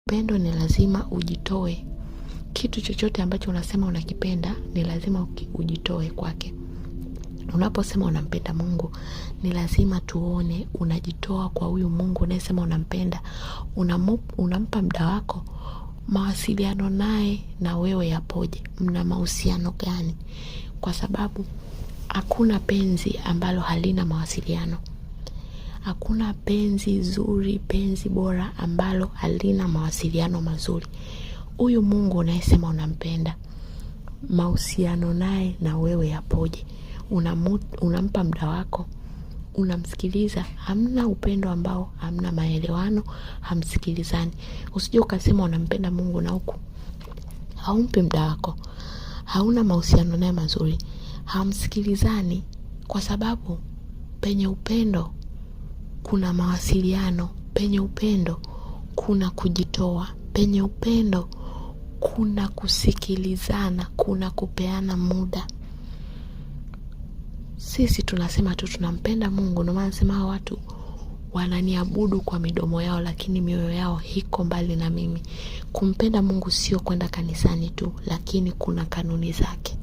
upendo ni lazima ujitoe. Kitu chochote ambacho unasema unakipenda ni lazima ujitoe kwake. Unaposema unampenda Mungu, ni lazima tuone unajitoa kwa huyu Mungu unayesema unampenda. Unampa muda wako. Mawasiliano naye na wewe yapoje? Mna mahusiano gani? Kwa sababu hakuna penzi ambalo halina mawasiliano. Hakuna penzi zuri, penzi bora ambalo halina mawasiliano mazuri. Huyu Mungu unayesema unampenda, mahusiano naye na wewe yapoje? Unampa muda wako? Unamsikiliza? Hamna upendo ambao hamna maelewano, hamsikilizani. Usije ukasema unampenda Mungu na huku haumpi muda wako, hauna mahusiano naye mazuri, hamsikilizani. Kwa sababu penye upendo kuna mawasiliano, penye upendo kuna kujitoa, penye upendo kuna kusikilizana, kuna kupeana muda. Sisi tunasema tu tunampenda Mungu, ndio maana nasema hawa watu wananiabudu kwa midomo yao lakini mioyo yao iko mbali na mimi. Kumpenda Mungu sio kwenda kanisani tu, lakini kuna kanuni zake.